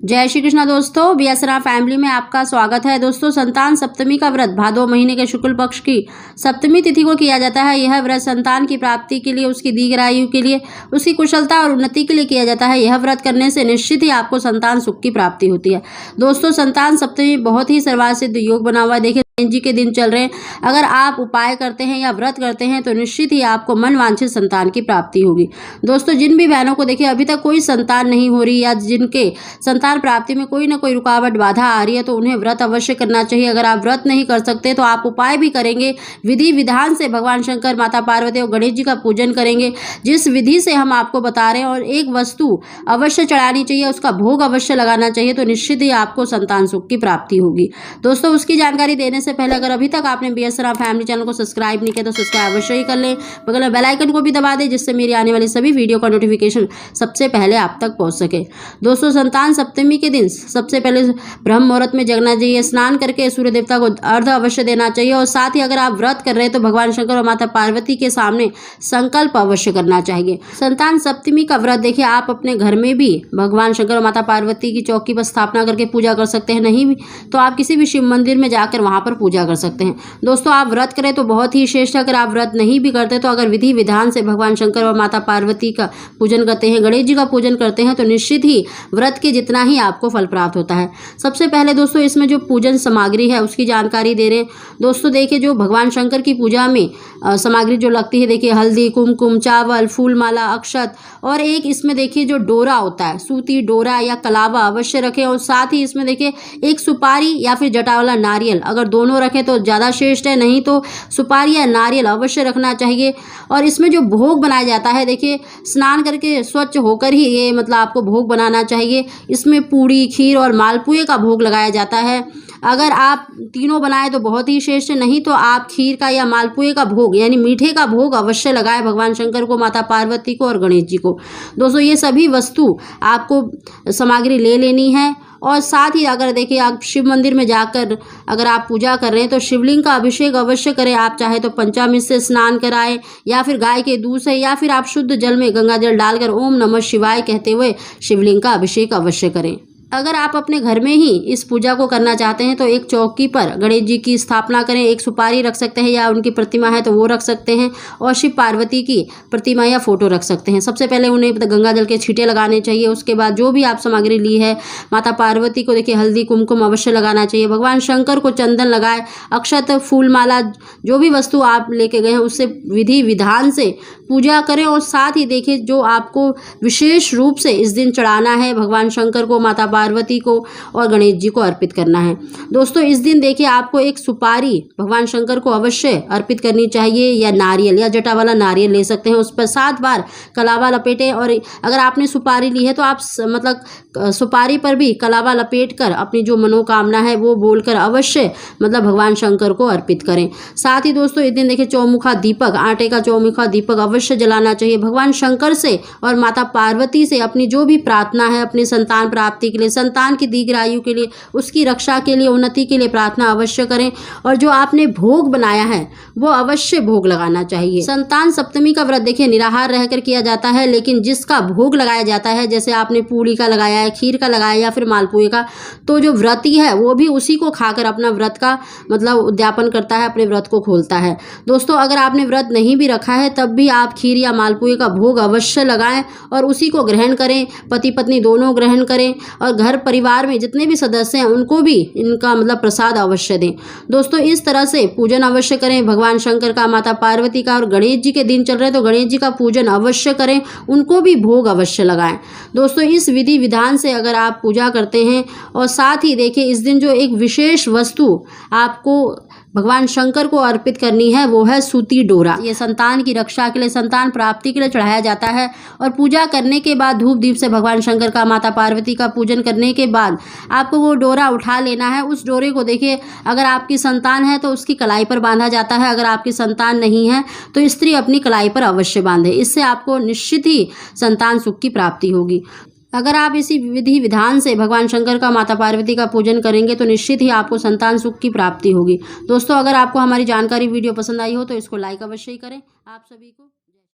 जय श्री कृष्णा दोस्तों, बीएसरा फैमिली में आपका स्वागत है। दोस्तों, संतान सप्तमी का व्रत भादो महीने के शुक्ल पक्ष की सप्तमी तिथि को किया जाता है। यह व्रत संतान की प्राप्ति के लिए, उसकी दीर्घायु के लिए, उसकी कुशलता और उन्नति के लिए किया जाता है। यह व्रत करने से निश्चित ही आपको संतान सुख की प्राप्ति होती है। दोस्तों, संतान सप्तमी बहुत ही सर्वासिद्ध योग बना हुआ है। देखिए, जी के दिन चल रहे हैं। अगर आप उपाय करते हैं या व्रत करते हैं तो निश्चित ही आपको मन वांछित संतान की प्राप्ति होगी। दोस्तों, जिन भी बहनों को देखिए अभी तक कोई संतान नहीं हो रही या जिनके संतान प्राप्ति में कोई ना कोई रुकावट बाधा आ रही है तो उन्हें व्रत अवश्य करना चाहिए। अगर आप व्रत नहीं कर सकते तो आप उपाय भी करेंगे, विधि विधान से भगवान शंकर, माता पार्वती और गणेश जी का पूजन करेंगे जिस विधि से हम आपको बता रहे हैं। और एक वस्तु अवश्य चढ़ानी चाहिए, उसका भोग अवश्य लगाना चाहिए, तो निश्चित ही आपको संतान सुख की प्राप्ति होगी। दोस्तों, उसकी जानकारी देने से पहले अगर अभी तक आपने बीएसरा फैमिली चैनल को सब्सक्राइब नहीं किया तो सब्सक्राइब अवश्य ही कर लें। बगल में बेल आइकन को भी दबा दें जिससे मेरी आने वाली सभी वीडियो का नोटिफिकेशन सबसे पहले आप तक पहुंच सके। दोस्तों, संतान सप्तमी के दिन सबसे पहले ब्रह्म मुहूर्त में जगना चाहिए, स्नान करके सूर्य देवता को अर्घ्य अवश्य देना चाहिए। और साथ ही अगर आप व्रत कर रहे हैं तो भगवान शंकर और माता पार्वती के सामने संकल्प अवश्य करना चाहिए। संतान सप्तमी का व्रत देखिए आप अपने घर में भी भगवान शंकर और माता पार्वती की चौकी पर स्थापना करके पूजा कर सकते हैं। नहीं तो आप किसी भी शिव मंदिर में जाकर वहां पर पूजा कर सकते हैं। दोस्तों, आप व्रत करें तो बहुत ही श्रेष्ठ है। अगर आप व्रत नहीं भी करते तो अगर विधि विधान से भगवान शंकर और माता पार्वती का पूजन करते हैं, गणेश जी का पूजन करते हैं तो निश्चित ही व्रत के जितना ही आपको फल प्राप्त होता है। सबसे पहले दोस्तों, इसमें जो पूजन सामग्री है उसकी जानकारी दे रहे हैं। दोस्तों, देखिए जो भगवान शंकर की पूजा में सामग्री जो लगती है, देखिए हल्दी, कुमकुम, चावल, फूल माला, अक्षत और एक इसमें देखिए जो डोरा होता है, सूती डोरा या कलावा अवश्य रखें। और साथ ही इसमें देखिए एक सुपारी या फिर जटा वाला नारियल, अगर दोनों रखें तो ज़्यादा श्रेष्ठ है, नहीं तो सुपारी या नारियल अवश्य रखना चाहिए। और इसमें जो भोग बनाया जाता है, देखिए स्नान करके स्वच्छ होकर ही ये मतलब आपको भोग बनाना चाहिए। इसमें पूड़ी, खीर और मालपुए का भोग लगाया जाता है। अगर आप तीनों बनाए तो बहुत ही श्रेष्ठ है, नहीं तो आप खीर का या मालपुए का भोग यानी मीठे का भोग अवश्य लगाए भगवान शंकर को, माता पार्वती को और गणेश जी को। दोस्तों, ये सभी वस्तु आपको सामग्री ले लेनी है। और साथ ही अगर देखिए आप शिव मंदिर में जाकर अगर आप पूजा कर रहे हैं तो शिवलिंग का अभिषेक अवश्य करें। आप चाहे तो पंचामृत से स्नान कराएं या फिर गाय के दूध से या फिर आप शुद्ध जल में गंगा जल डालकर ओम नमः शिवाय कहते हुए शिवलिंग का अभिषेक अवश्य करें। अगर आप अपने घर में ही इस पूजा को करना चाहते हैं तो एक चौकी पर गणेश जी की स्थापना करें। एक सुपारी रख सकते हैं या उनकी प्रतिमा है तो वो रख सकते हैं, और शिव पार्वती की प्रतिमा या फोटो रख सकते हैं। सबसे पहले उन्हें गंगा जल के छींटे लगाने चाहिए। उसके बाद जो भी आप सामग्री ली है, माता पार्वती को देखिए हल्दी कुमकुम अवश्य लगाना चाहिए, भगवान शंकर को चंदन लगाए, अक्षत, फूल माला, जो भी वस्तु आप लेके गए हैं उससे विधि विधान से पूजा करें। और साथ ही देखिए जो आपको विशेष रूप से इस दिन चढ़ाना है भगवान शंकर को, माता पार्वती को और गणेश जी को अर्पित करना है। दोस्तों, इस दिन देखिए आपको एक सुपारी भगवान शंकर को अवश्य अर्पित करनी चाहिए, या नारियल या जटा वाला नारियल ले सकते हैं। उस पर 7 बार कलावा लपेटें। और अगर आपने सुपारी ली है तो आप मतलब सुपारी पर भी कलावा लपेट कर अपनी जो मनोकामना है वो बोलकर अवश्य मतलब भगवान शंकर को अर्पित करें। साथ ही दोस्तों, इस दिन देखिए चौमुखा दीपक, आटे का चौमुखा दीपक अवश्य जलाना चाहिए। भगवान शंकर से और माता पार्वती से अपनी जो भी प्रार्थना है अपनी संतान प्राप्ति के लिए, संतान की दीर्घायु के लिए, उसकी रक्षा के लिए, उन्नति के लिए प्रार्थना अवश्य करें। और जो आपने भोग बनाया है वो अवश्य भोग लगाना चाहिए। संतान सप्तमी का व्रत देखिए निराहार रहकर किया जाता है, लेकिन जिसका भोग लगाया जाता है, जैसे आपने पूड़ी का लगाया है, खीर का लगाया या फिर मालपुए का, तो जो व्रती है वो भी उसी को खाकर अपना व्रत का मतलब उद्यापन करता है, अपने व्रत को खोलता है। दोस्तों, अगर आपने व्रत नहीं भी रखा है तब भी आप खीर या मालपुए का भोग अवश्य लगाएं और उसी को ग्रहण करें। पति पत्नी दोनों ग्रहण करें और घर परिवार में जितने भी सदस्य हैं उनको भी इनका मतलब प्रसाद अवश्य दें। दोस्तों, इस तरह से पूजन अवश्य करें भगवान शंकर का, माता पार्वती का। और गणेश जी के दिन चल रहे हैं तो गणेश जी का पूजन अवश्य करें, उनको भी भोग अवश्य लगाएं। दोस्तों, इस विधि विधान से अगर आप पूजा करते हैं और साथ ही देखिए इस दिन जो एक विशेष वस्तु आपको भगवान शंकर को अर्पित करनी है वो है सूती डोरा। ये संतान की रक्षा के लिए, संतान प्राप्ति के लिए चढ़ाया जाता है। और पूजा करने के बाद धूप दीप से भगवान शंकर का, माता पार्वती का पूजन करने के बाद आपको वो डोरा उठा लेना है। उस डोरे को देखिए अगर आपकी संतान है तो उसकी कलाई पर बांधा जाता है, अगर आपकी संतान नहीं है तो स्त्री अपनी कलाई पर अवश्य बांधे। इससे आपको निश्चित ही संतान सुख की प्राप्ति होगी। अगर आप इसी विधि विधान से भगवान शंकर का, माता पार्वती का पूजन करेंगे तो निश्चित ही आपको संतान सुख की प्राप्ति होगी। दोस्तों, अगर आपको हमारी जानकारी वीडियो पसंद आई हो तो इसको लाइक अवश्य ही करें। आप सभी को